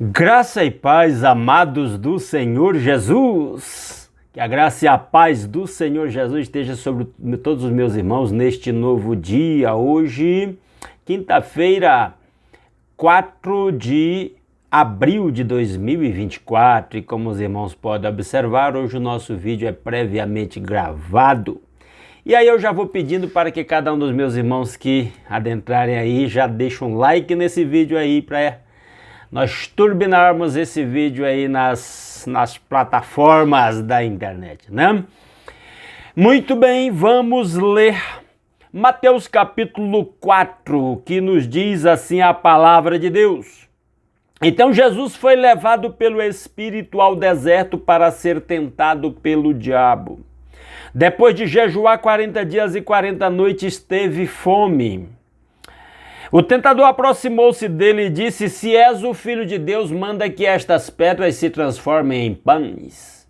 Graça e paz, amados do Senhor Jesus. Que a graça e a paz do Senhor Jesus esteja sobre todos os meus irmãos neste novo dia. Hoje, quinta-feira, 4 de abril de 2024. E como os irmãos podem observar, hoje o nosso vídeo é previamente gravado. E aí eu já vou pedindo para que cada um dos meus irmãos que adentrarem aí já deixem um like nesse vídeo aí para nós turbinarmos esse vídeo aí nas plataformas da internet, né? Muito bem, vamos ler Mateus capítulo 4, que nos diz assim a palavra de Deus. Então Jesus foi levado pelo Espírito ao deserto para ser tentado pelo diabo. Depois de jejuar 40 dias e 40 noites, teve fome. O tentador aproximou-se dele e disse: Se és o Filho de Deus, manda que estas pedras se transformem em pães.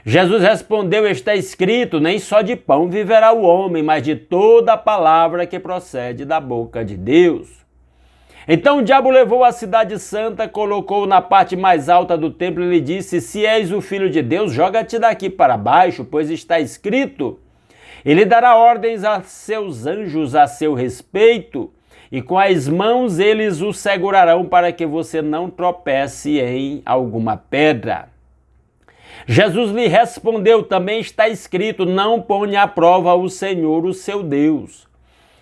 Jesus respondeu: Está escrito, nem só de pão viverá o homem, mas de toda a palavra que procede da boca de Deus. Então o diabo levou a cidade santa, colocou-o na parte mais alta do templo e lhe disse: Se és o Filho de Deus, joga-te daqui para baixo, pois está escrito: Ele dará ordens a seus anjos a seu respeito, e com as mãos eles o segurarão para que você não tropece em alguma pedra. Jesus lhe respondeu: Também está escrito, não ponha à prova o Senhor, o seu Deus.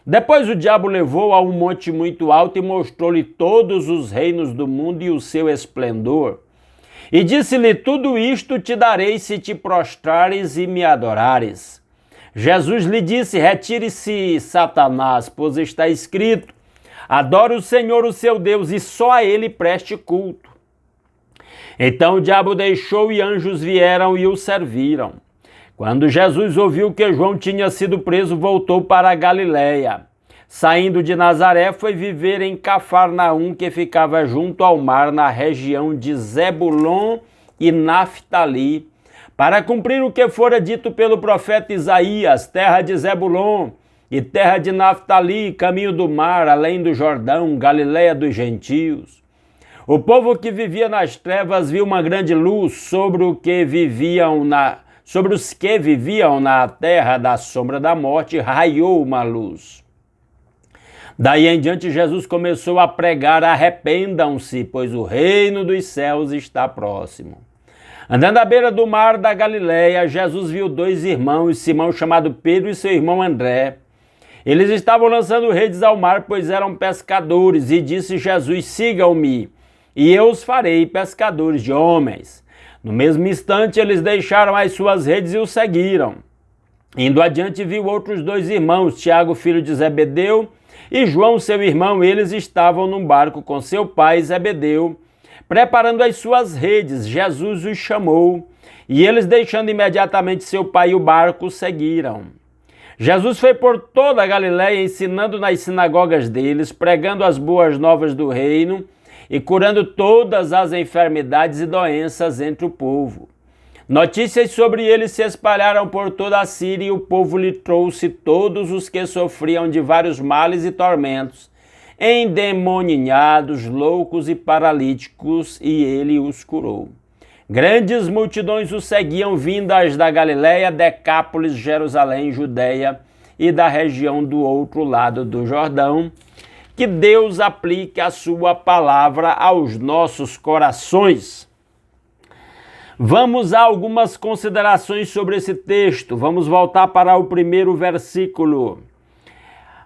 Depois o diabo levou a um monte muito alto e mostrou-lhe todos os reinos do mundo e o seu esplendor. E disse-lhe: Tudo isto te darei se te prostrares e me adorares. Jesus lhe disse: Retire-se, Satanás, pois está escrito: Adore o Senhor, o seu Deus, e só a ele preste culto. Então o diabo deixou e anjos vieram e o serviram. Quando Jesus ouviu que João tinha sido preso, voltou para a Galiléia. Saindo de Nazaré, foi viver em Cafarnaum, que ficava junto ao mar, na região de Zebulon e Naftali, para cumprir o que fora dito pelo profeta Isaías: terra de Zebulon e terra de Naftali, caminho do mar, além do Jordão, Galiléia dos gentios. O povo que vivia nas trevas viu uma grande luz. Sobre os que viviam na terra da sombra da morte, raiou uma luz. Daí em diante Jesus começou a pregar: Arrependam-se, pois o reino dos céus está próximo. Andando à beira do mar da Galiléia, Jesus viu dois irmãos, Simão chamado Pedro e seu irmão André. Eles estavam lançando redes ao mar, pois eram pescadores, e disse Jesus: Sigam-me, e eu os farei pescadores de homens. No mesmo instante, eles deixaram as suas redes e o seguiram. Indo adiante, viu outros dois irmãos, Tiago, filho de Zebedeu, e João, seu irmão. Eles estavam num barco com seu pai Zebedeu, preparando as suas redes. Jesus os chamou, e eles, deixando imediatamente seu pai e o barco, seguiram. Jesus foi por toda a Galiléia, ensinando nas sinagogas deles, pregando as boas novas do reino e curando todas as enfermidades e doenças entre o povo. Notícias sobre ele se espalharam por toda a Síria, e o povo lhe trouxe todos os que sofriam de vários males e tormentos, endemoninhados, loucos e paralíticos, e ele os curou. Grandes multidões o seguiam, vindas da Galiléia, Decápolis, Jerusalém, Judeia e da região do outro lado do Jordão. Que Deus aplique a sua palavra aos nossos corações. Vamos a algumas considerações sobre esse texto. Vamos voltar para o primeiro versículo.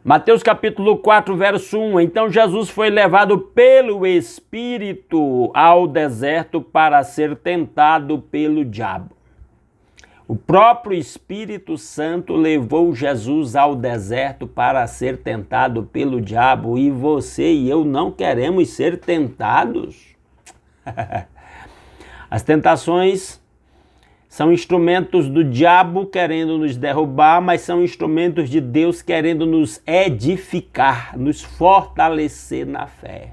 Mateus capítulo 4, verso 1. Então Jesus foi levado pelo Espírito ao deserto para ser tentado pelo diabo. O próprio Espírito Santo levou Jesus ao deserto para ser tentado pelo diabo. E você e eu não queremos ser tentados? As tentações são instrumentos do diabo querendo nos derrubar, mas são instrumentos de Deus querendo nos edificar, nos fortalecer na fé.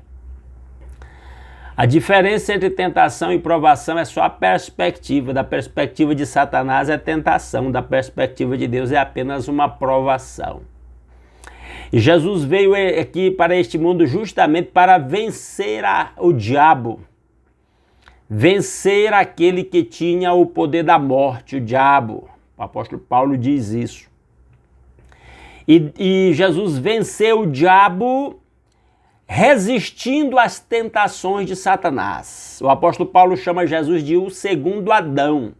A diferença entre tentação e provação é só a perspectiva. Da perspectiva de Satanás é tentação, da perspectiva de Deus é apenas uma provação. E Jesus veio aqui para este mundo justamente para vencer o diabo. vencer aquele que tinha o poder da morte, o diabo. O apóstolo Paulo diz isso. E Jesus venceu o diabo resistindo às tentações de Satanás. O apóstolo Paulo chama Jesus de o segundo Adão.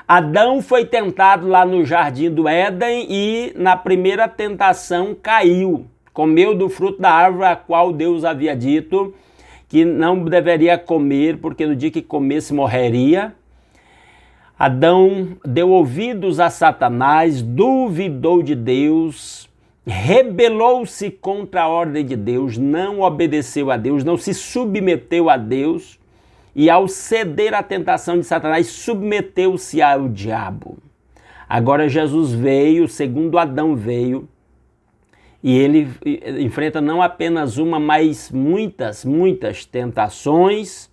Adão foi tentado lá no jardim do Éden e na primeira tentação caiu. Comeu do fruto da árvore a qual Deus havia dito que não deveria comer, porque no dia que comesse morreria. Adão deu ouvidos a Satanás, duvidou de Deus, rebelou-se contra a ordem de Deus, não obedeceu a Deus, não se submeteu a Deus e ao ceder à tentação de Satanás, submeteu-se ao diabo. Agora Jesus veio, o segundo Adão veio, e ele enfrenta não apenas uma, mas muitas tentações,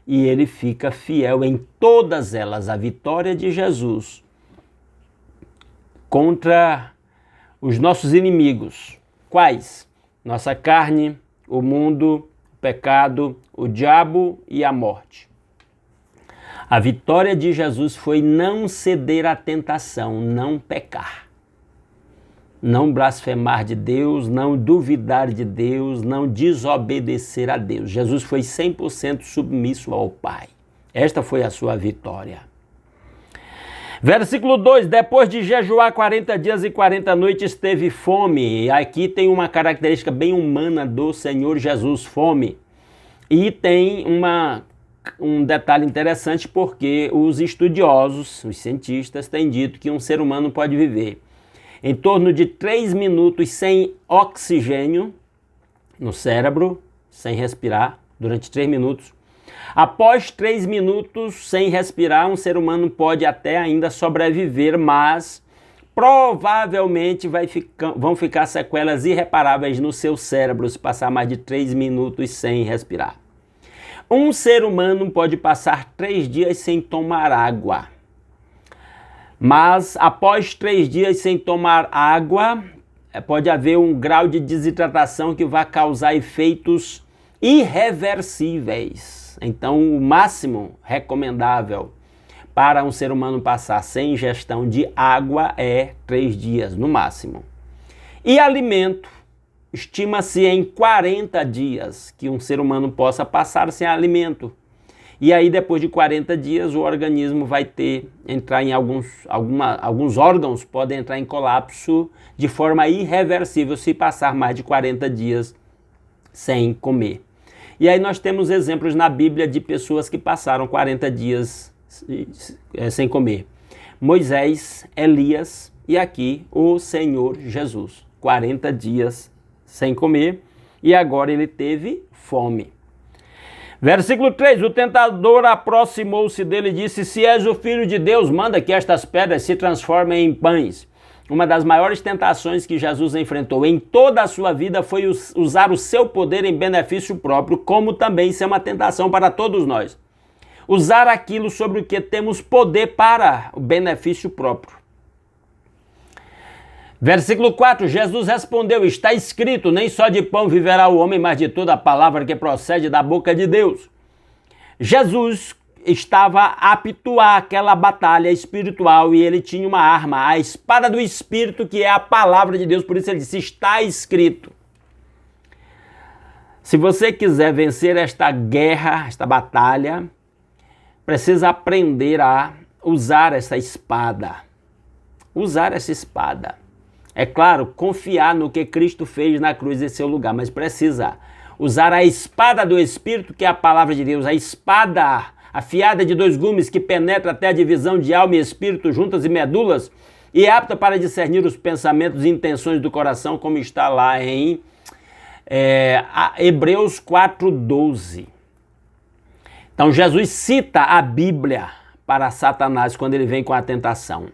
e ele fica fiel em todas elas. A vitória de Jesus contra os nossos inimigos. Quais? Nossa carne, o mundo, o pecado, o diabo e a morte. A vitória de Jesus foi não ceder à tentação, não pecar. Não blasfemar de Deus, não duvidar de Deus, não desobedecer a Deus. Jesus foi 100% submisso ao Pai. Esta foi a sua vitória. Versículo 2, depois de jejuar 40 dias e 40 noites, teve fome. E aqui tem uma característica bem humana do Senhor Jesus, fome. E tem um detalhe interessante, porque os estudiosos, os cientistas, têm dito que um ser humano pode viver em torno de 3 minutos sem oxigênio no cérebro, sem respirar, durante 3 minutos. Após 3 minutos sem respirar, um ser humano pode até ainda sobreviver, mas provavelmente vão ficar sequelas irreparáveis no seu cérebro se passar mais de 3 minutos sem respirar. Um ser humano pode passar 3 dias sem tomar água. Mas após 3 dias sem tomar água, pode haver um grau de desidratação que vai causar efeitos irreversíveis. Então, o máximo recomendável para um ser humano passar sem ingestão de água é 3 dias, no máximo. E alimento, estima-se em 40 dias que um ser humano possa passar sem alimento. E aí, depois de 40 dias, o organismo vai entrar em alguns órgãos podem entrar em colapso de forma irreversível se passar mais de 40 dias sem comer. E aí nós temos exemplos na Bíblia de pessoas que passaram 40 dias sem comer. Moisés, Elias e aqui o Senhor Jesus. 40 dias sem comer e agora ele teve fome. Versículo 3, o tentador aproximou-se dele e disse, se és o Filho de Deus, manda que estas pedras se transformem em pães. Uma das maiores tentações que Jesus enfrentou em toda a sua vida foi usar o seu poder em benefício próprio, como também isso é uma tentação para todos nós. Usar aquilo sobre o que temos poder para o benefício próprio. Versículo 4, Jesus respondeu, está escrito, nem só de pão viverá o homem, mas de toda a palavra que procede da boca de Deus. Jesus estava apto àquela batalha espiritual e ele tinha uma arma, a espada do Espírito, que é a palavra de Deus, por isso ele disse, está escrito. Se você quiser vencer esta guerra, esta batalha, precisa aprender a usar essa espada. Usar essa espada. É claro, confiar no que Cristo fez na cruz em seu lugar, mas precisa usar a espada do Espírito, que é a palavra de Deus, a espada afiada de 2 gumes que penetra até a divisão de alma e espírito, juntas e medulas, e é apta para discernir os pensamentos e intenções do coração, como está lá em Hebreus 4:12. Então Jesus cita a Bíblia para Satanás quando ele vem com a tentação.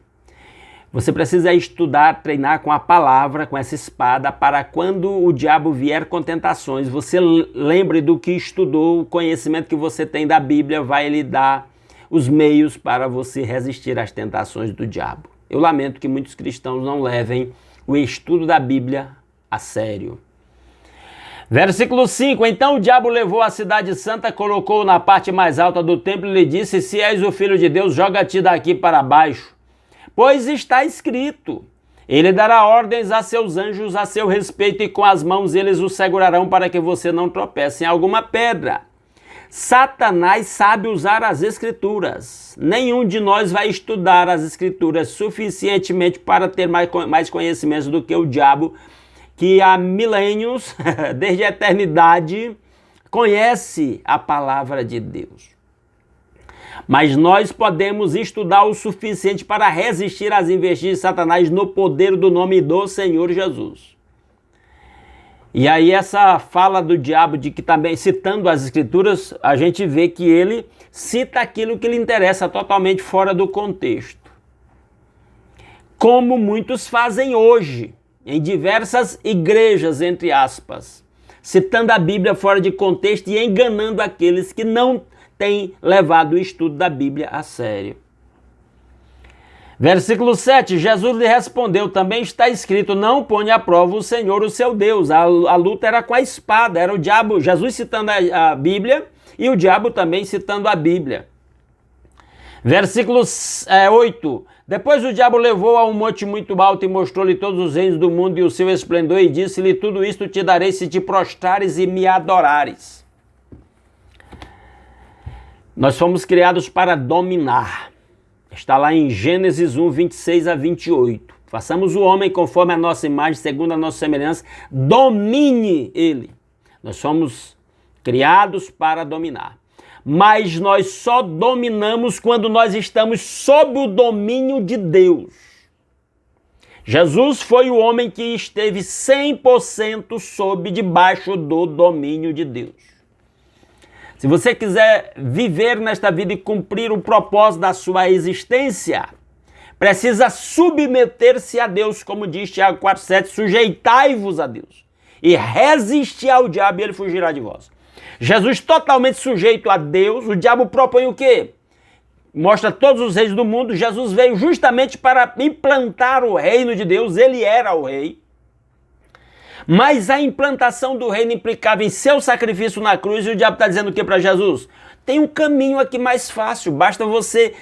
Você precisa estudar, treinar com a palavra, com essa espada, para quando o diabo vier com tentações, você lembre do que estudou, o conhecimento que você tem da Bíblia vai lhe dar os meios para você resistir às tentações do diabo. Eu lamento que muitos cristãos não levem o estudo da Bíblia a sério. Versículo 5, então o diabo levou a cidade santa, colocou-o na parte mais alta do templo e lhe disse, se és o filho de Deus, joga-te daqui para baixo. Pois está escrito, ele dará ordens a seus anjos a seu respeito e com as mãos eles o segurarão para que você não tropece em alguma pedra. Satanás sabe usar as escrituras. Nenhum de nós vai estudar as escrituras suficientemente para ter mais conhecimento do que o diabo, que há milênios, desde a eternidade, conhece a palavra de Deus. Mas nós podemos estudar o suficiente para resistir às investidas de Satanás no poder do nome do Senhor Jesus. E aí essa fala do diabo, de que também, citando as escrituras, a gente vê que ele cita aquilo que lhe interessa totalmente fora do contexto. Como muitos fazem hoje, em diversas igrejas, entre aspas, citando a Bíblia fora de contexto e enganando aqueles que não têm levado o estudo da Bíblia a sério. Versículo 7, Jesus lhe respondeu, também está escrito, não ponha à prova o Senhor, o seu Deus. A luta era com a espada, era o diabo, Jesus citando a Bíblia e o diabo também citando a Bíblia. Versículo 8, depois o diabo levou a um monte muito alto e mostrou-lhe todos os reinos do mundo e o seu esplendor e disse-lhe, tudo isto te darei se te prostrares e me adorares. Nós fomos criados para dominar. Está lá em Gênesis 1, 26 a 28. Façamos o homem conforme a nossa imagem, segundo a nossa semelhança, domine ele. Nós somos criados para dominar. Mas nós só dominamos quando nós estamos sob o domínio de Deus. Jesus foi o homem que esteve 100% debaixo do domínio de Deus. Se você quiser viver nesta vida e cumprir o propósito da sua existência, precisa submeter-se a Deus, como diz Tiago 4,7, sujeitai-vos a Deus e resistir ao diabo e ele fugirá de vós. Jesus totalmente sujeito a Deus, o diabo propõe o quê? Mostra todos os reis do mundo, Jesus veio justamente para implantar o reino de Deus, ele era o rei. Mas a implantação do reino implicava em seu sacrifício na cruz e o diabo está dizendo o que para Jesus? Tem um caminho aqui mais fácil, basta você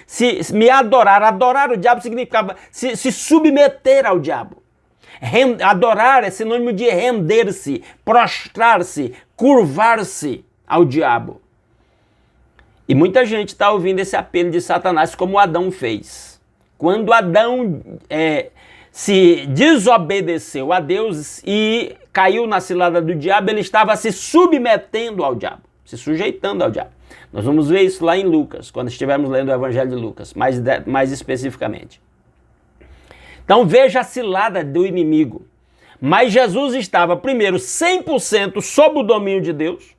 me adorar. Adorar o diabo significava se submeter ao diabo. Adorar é sinônimo de render-se, prostrar-se, curvar-se ao diabo. E muita gente está ouvindo esse apelo de Satanás como Adão fez. Quando Adão se desobedeceu a Deus e caiu na cilada do diabo, ele estava se submetendo ao diabo, se sujeitando ao diabo. Nós vamos ver isso lá em Lucas, quando estivermos lendo o Evangelho de Lucas, mais especificamente. Então veja a cilada do inimigo. Mas Jesus estava, primeiro, 100% sob o domínio de Deus.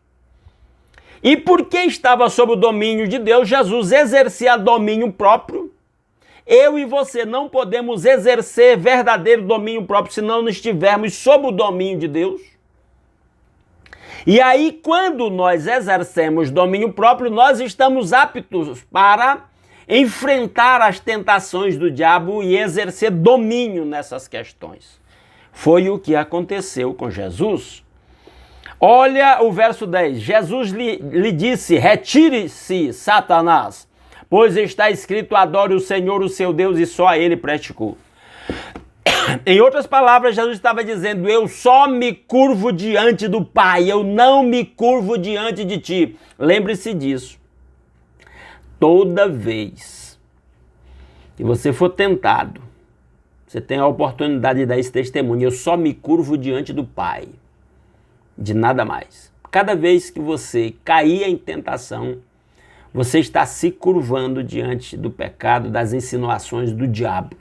E porque estava sob o domínio de Deus, Jesus exercia domínio próprio. Eu e você não podemos exercer verdadeiro domínio próprio se não estivermos sob o domínio de Deus. E aí, quando nós exercemos domínio próprio, nós estamos aptos para enfrentar as tentações do diabo e exercer domínio nessas questões. Foi o que aconteceu com Jesus. Olha o verso 10. Jesus lhe disse, retire-se, Satanás, pois está escrito, adore o Senhor, o seu Deus, e só a ele preste culto. Em outras palavras, Jesus estava dizendo, eu só me curvo diante do Pai, eu não me curvo diante de ti. Lembre-se disso. Toda vez que você for tentado, você tem a oportunidade de dar esse testemunho, eu só me curvo diante do Pai, de nada mais. Cada vez que você cair em tentação, você está se curvando diante do pecado, das insinuações do diabo.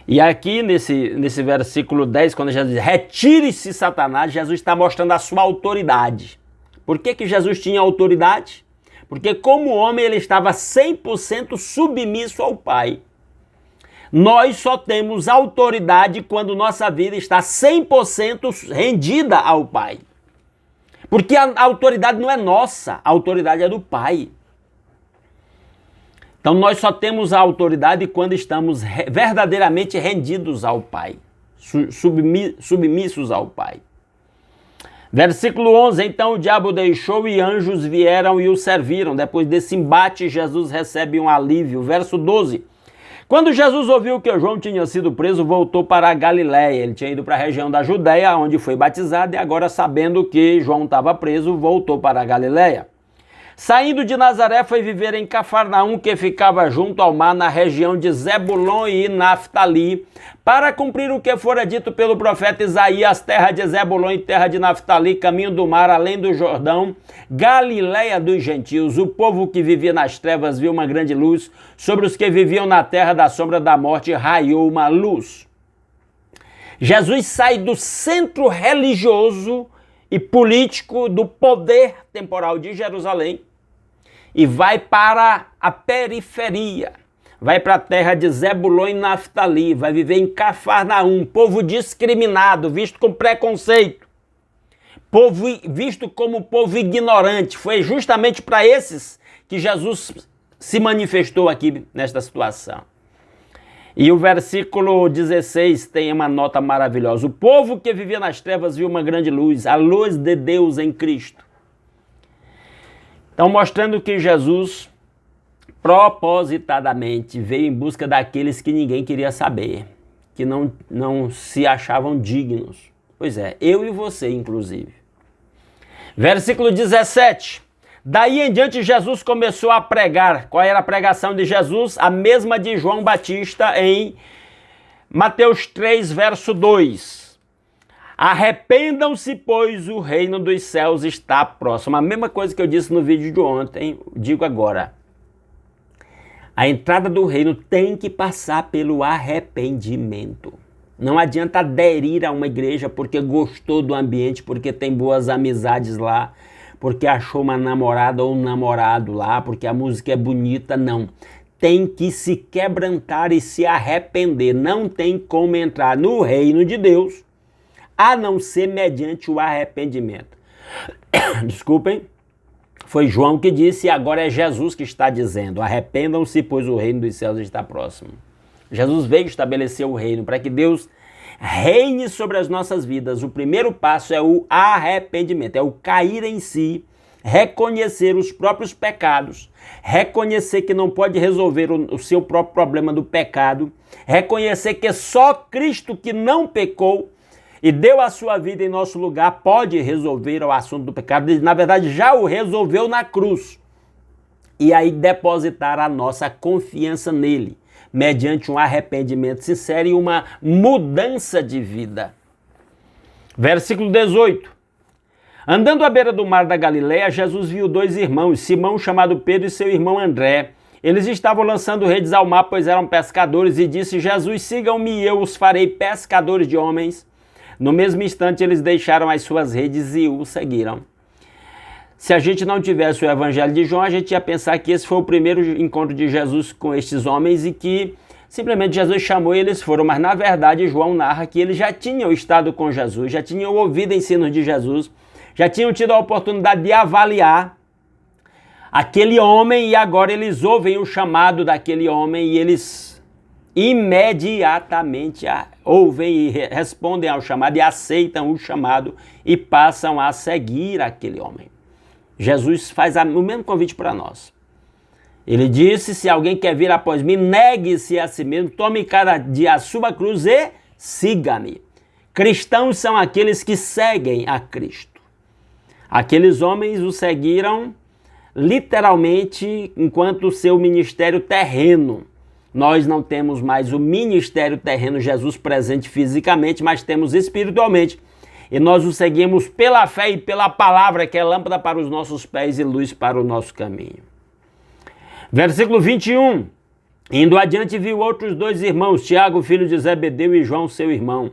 E aqui nesse versículo 10, quando Jesus diz, retire-se Satanás, Jesus está mostrando a sua autoridade. Por que Jesus tinha autoridade? Porque como homem ele estava 100% submisso ao Pai. Nós só temos autoridade quando nossa vida está 100% rendida ao Pai. Porque a autoridade não é nossa, a autoridade é do Pai. Então nós só temos a autoridade quando estamos verdadeiramente rendidos ao Pai, submissos ao Pai. Versículo 11, então o diabo deixou e anjos vieram e o serviram. Depois desse embate, Jesus recebe um alívio. Verso 12, quando Jesus ouviu que João tinha sido preso, voltou para a Galiléia. Ele tinha ido para a região da Judéia, onde foi batizado, e agora, sabendo que João estava preso, voltou para a Galiléia. Saindo de Nazaré, foi viver em Cafarnaum, que ficava junto ao mar, na região de Zebulon e Naftali, para cumprir o que fora dito pelo profeta Isaías: terra de Zebulon e terra de Naftali, caminho do mar, além do Jordão, Galiléia dos gentios. O povo que vivia nas trevas viu uma grande luz, sobre os que viviam na terra da sombra da morte raiou uma luz. Jesus sai do centro religioso e político do poder temporal de Jerusalém e vai para a periferia, vai para a terra de Zebulon e Naftali, vai viver em Cafarnaum, povo discriminado, visto com preconceito, povo visto como povo ignorante. Foi justamente para esses que Jesus se manifestou aqui nesta situação. E o versículo 16 tem uma nota maravilhosa. O povo que vivia nas trevas viu uma grande luz, a luz de Deus em Cristo. Então, mostrando que Jesus propositadamente veio em busca daqueles que ninguém queria saber, que não se achavam dignos. Pois é, eu e você, inclusive. Versículo 17. Daí em diante Jesus começou a pregar. Qual era a pregação de Jesus? A mesma de João Batista em Mateus 3, verso 2. Arrependam-se, pois o reino dos céus está próximo. A mesma coisa que eu disse no vídeo de ontem, digo agora. A entrada do reino tem que passar pelo arrependimento. Não adianta aderir a uma igreja porque gostou do ambiente, porque tem boas amizades lá, porque achou uma namorada ou um namorado lá, porque a música é bonita. Não. Tem que se quebrantar e se arrepender. Não tem como entrar no reino de Deus a não ser mediante o arrependimento. Desculpem, foi João que disse e agora é Jesus que está dizendo: arrependam-se, pois o reino dos céus está próximo. Jesus veio estabelecer o reino para que Deus reine sobre as nossas vidas. O primeiro passo é o arrependimento, é o cair em si, reconhecer os próprios pecados, reconhecer que não pode resolver o seu próprio problema do pecado, reconhecer que só Cristo, que não pecou e deu a sua vida em nosso lugar, pode resolver o assunto do pecado. Ele, na verdade, já o resolveu na cruz. E aí depositar a nossa confiança nele, mediante um arrependimento sincero e uma mudança de vida. Versículo 18. Andando à beira do mar da Galileia, Jesus viu dois irmãos, Simão, chamado Pedro, e seu irmão André. Eles estavam lançando redes ao mar, pois eram pescadores, e disse Jesus: sigam-me e eu os farei pescadores de homens. No mesmo instante, eles deixaram as suas redes e o seguiram. Se a gente não tivesse o Evangelho de João, a gente ia pensar que esse foi o primeiro encontro de Jesus com estes homens e que simplesmente Jesus chamou e eles foram. Mas na verdade João narra que eles já tinham estado com Jesus, já tinham ouvido ensinos de Jesus, já tinham tido a oportunidade de avaliar aquele homem e agora eles ouvem o chamado daquele homem e eles imediatamente ouvem e respondem ao chamado e aceitam o chamado e passam a seguir aquele homem. Jesus faz o mesmo convite para nós. Ele disse: se alguém quer vir após mim, negue-se a si mesmo, tome cada dia a sua cruz e siga-me. Cristãos são aqueles que seguem a Cristo. Aqueles homens o seguiram literalmente enquanto o seu ministério terreno. Nós não temos mais o ministério terreno, Jesus presente fisicamente, mas temos espiritualmente. E nós o seguimos pela fé e pela palavra, que é lâmpada para os nossos pés e luz para o nosso caminho. Versículo 21. Indo adiante, viu outros dois irmãos, Tiago, filho de Zebedeu, e João, seu irmão.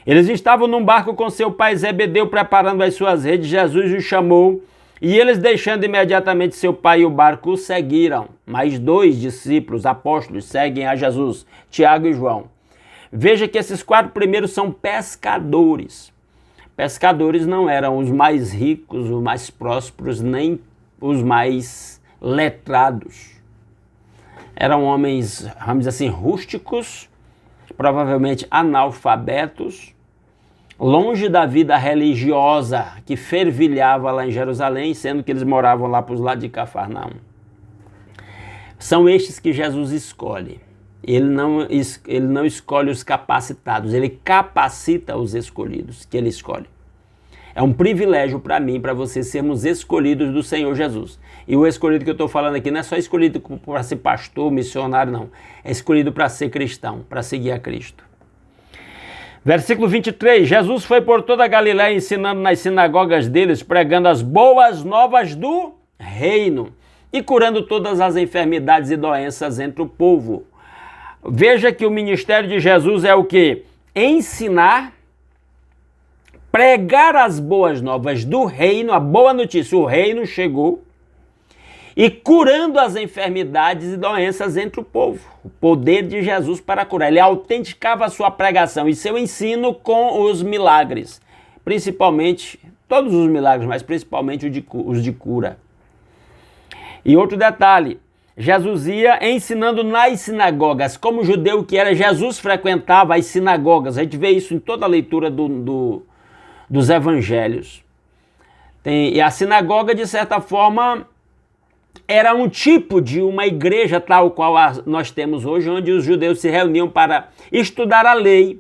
Eles estavam num barco com seu pai Zebedeu, preparando as suas redes. Jesus os chamou, e eles, deixando imediatamente seu pai e o barco, o seguiram. Mais dois discípulos, apóstolos, seguem a Jesus, Tiago e João. Veja que esses quatro primeiros são pescadores. Pescadores não eram os mais ricos, os mais prósperos, nem os mais letrados. Eram homens, vamos dizer assim, rústicos, provavelmente analfabetos, longe da vida religiosa que fervilhava lá em Jerusalém, sendo que eles moravam lá para os lados de Cafarnaum. São estes que Jesus escolhe. Ele não escolhe os capacitados, ele capacita os escolhidos que ele escolhe. É um privilégio para mim, para você, sermos escolhidos do Senhor Jesus. E o escolhido que eu estou falando aqui não é só escolhido para ser pastor, missionário, não. É escolhido para ser cristão, para seguir a Cristo. Versículo 23, Jesus foi por toda a Galiléia ensinando nas sinagogas deles, pregando as boas novas do reino e curando todas as enfermidades e doenças entre o povo. Veja que o ministério de Jesus é o quê? Ensinar, pregar as boas novas do reino, a boa notícia, o reino chegou, e curando as enfermidades e doenças entre o povo. O poder de Jesus para curar. Ele autenticava a sua pregação e seu ensino com os milagres. Principalmente, todos os milagres, mas principalmente os de cura. E outro detalhe, Jesus ia ensinando nas sinagogas. Como judeu que era, Jesus frequentava as sinagogas. A gente vê isso em toda a leitura dos evangelhos. E a sinagoga, de certa forma, era um tipo de uma igreja tal qual nós temos hoje, onde os judeus se reuniam para estudar a lei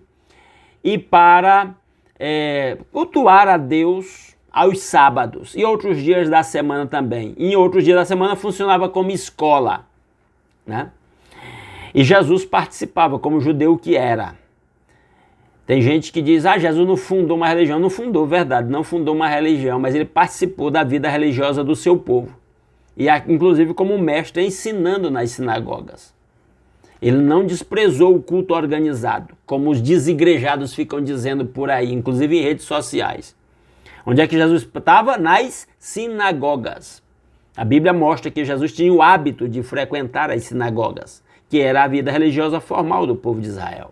e para cultuar a Deus aos sábados e outros dias da semana também. Em outros dias da semana funcionava como escola, né? E Jesus participava como judeu que era. Tem gente que diz, Jesus não fundou uma religião. Não fundou, verdade, não fundou uma religião, mas ele participou da vida religiosa do seu povo. E inclusive como mestre ensinando nas sinagogas. Ele não desprezou o culto organizado, como os desigrejados ficam dizendo por aí, inclusive em redes sociais. Onde é que Jesus estava? Nas sinagogas. A Bíblia mostra que Jesus tinha o hábito de frequentar as sinagogas, que era a vida religiosa formal do povo de Israel.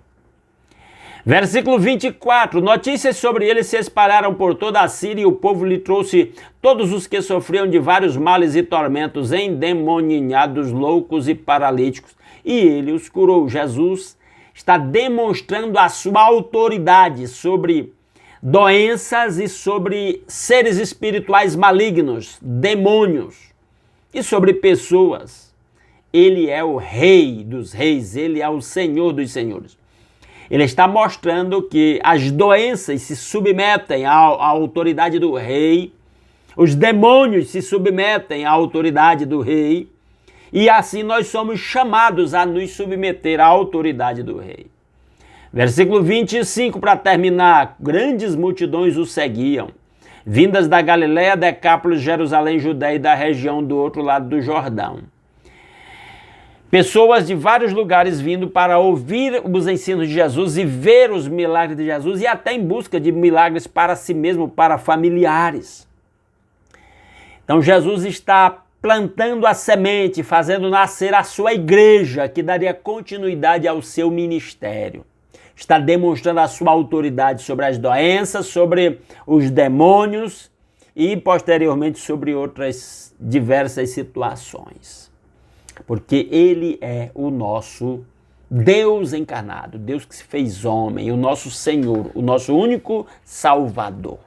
Versículo 24, notícias sobre ele se espalharam por toda a Síria e o povo lhe trouxe todos os que sofriam de vários males e tormentos, endemoninhados, loucos e paralíticos, e ele os curou. Jesus está demonstrando a sua autoridade sobre doenças e sobre seres espirituais malignos, demônios, e sobre pessoas. Ele é o Rei dos Reis, ele é o Senhor dos Senhores. Ele está mostrando que as doenças se submetem à autoridade do rei, os demônios se submetem à autoridade do rei, e assim nós somos chamados a nos submeter à autoridade do rei. Versículo 25, para terminar, grandes multidões o seguiam, vindas da Galiléia, Decápolis, Jerusalém, Judéia e da região do outro lado do Jordão. Pessoas de vários lugares vindo para ouvir os ensinos de Jesus e ver os milagres de Jesus e até em busca de milagres para si mesmo, para familiares. Então Jesus está plantando a semente, fazendo nascer a sua igreja, que daria continuidade ao seu ministério. Está demonstrando a sua autoridade sobre as doenças, sobre os demônios e posteriormente sobre outras diversas situações. Porque ele é o nosso Deus encarnado, Deus que se fez homem, o nosso Senhor, o nosso único Salvador.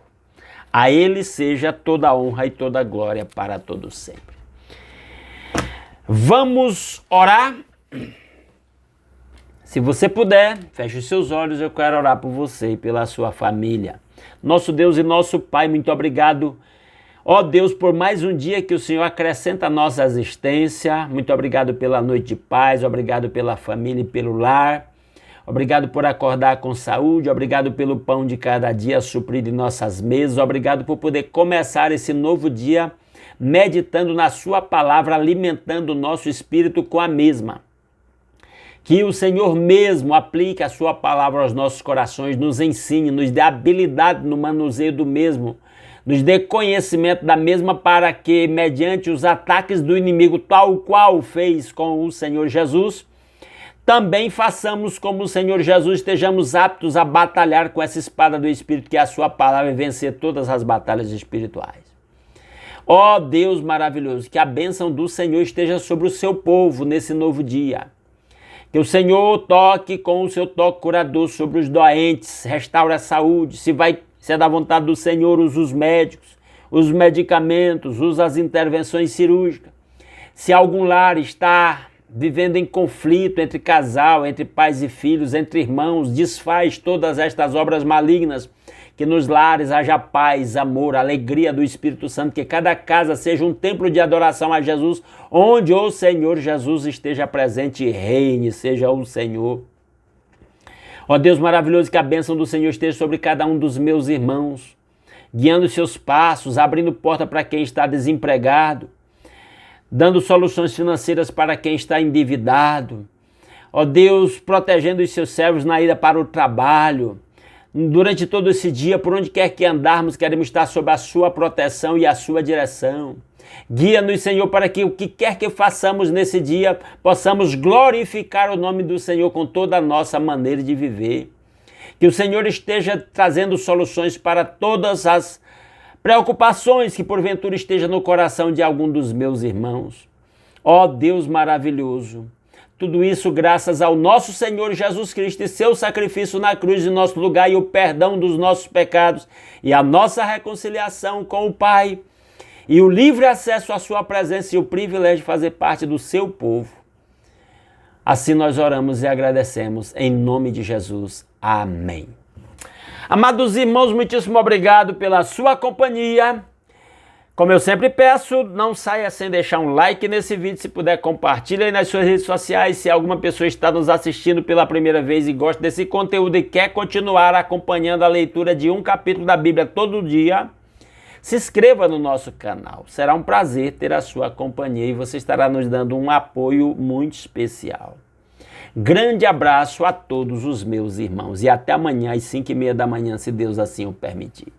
A ele seja toda a honra e toda a glória para todos sempre. Vamos orar? Se você puder, feche os seus olhos, eu quero orar por você e pela sua família. Nosso Deus e nosso Pai, muito obrigado. Ó Deus, por mais um dia que o Senhor acrescenta à nossa existência. Muito obrigado pela noite de paz, obrigado pela família e pelo lar. Obrigado por acordar com saúde, obrigado pelo pão de cada dia suprido em nossas mesas. Obrigado por poder começar esse novo dia meditando na sua palavra, alimentando o nosso espírito com a mesma. Que o Senhor mesmo aplique a sua palavra aos nossos corações, nos ensine, nos dê habilidade no manuseio do mesmo, nos dê conhecimento da mesma para que, mediante os ataques do inimigo, tal qual fez com o Senhor Jesus, também façamos como o Senhor Jesus, estejamos aptos a batalhar com essa espada do Espírito, que é a sua palavra, e vencer todas as batalhas espirituais. Ó Deus maravilhoso, que a bênção do Senhor esteja sobre o seu povo nesse novo dia. Que o Senhor toque com o seu toque curador sobre os doentes, restaure a saúde. Se é da vontade do Senhor, usa os médicos, usa os medicamentos, usa as intervenções cirúrgicas. Se algum lar está vivendo em conflito entre casal, entre pais e filhos, entre irmãos, desfaz todas estas obras malignas. Que nos lares haja paz, amor, alegria do Espírito Santo, que cada casa seja um templo de adoração a Jesus, onde o Senhor Jesus esteja presente e reine, seja o Senhor. Ó Deus maravilhoso, que a bênção do Senhor esteja sobre cada um dos meus irmãos, guiando seus passos, abrindo porta para quem está desempregado, dando soluções financeiras para quem está endividado. Ó Deus, protegendo os seus servos na ida para o trabalho. Durante todo esse dia, por onde quer que andarmos, queremos estar sob a sua proteção e a sua direção. Guia-nos, Senhor, para que o que quer que façamos nesse dia, possamos glorificar o nome do Senhor com toda a nossa maneira de viver. Que o Senhor esteja trazendo soluções para todas as preocupações que porventura esteja no coração de algum dos meus irmãos. Ó Deus maravilhoso, tudo isso graças ao nosso Senhor Jesus Cristo e seu sacrifício na cruz em nosso lugar e o perdão dos nossos pecados e a nossa reconciliação com o Pai e o livre acesso à sua presença e o privilégio de fazer parte do seu povo. Assim nós oramos e agradecemos em nome de Jesus. Amém. Amados irmãos, muitíssimo obrigado pela sua companhia. Como eu sempre peço, não saia sem deixar um like nesse vídeo. Se puder, compartilhe aí nas suas redes sociais. Se alguma pessoa está nos assistindo pela primeira vez e gosta desse conteúdo e quer continuar acompanhando a leitura de um capítulo da Bíblia todo dia, se inscreva no nosso canal. Será um prazer ter a sua companhia e você estará nos dando um apoio muito especial. Grande abraço a todos os meus irmãos e até amanhã às 5h30 da manhã, se Deus assim o permitir.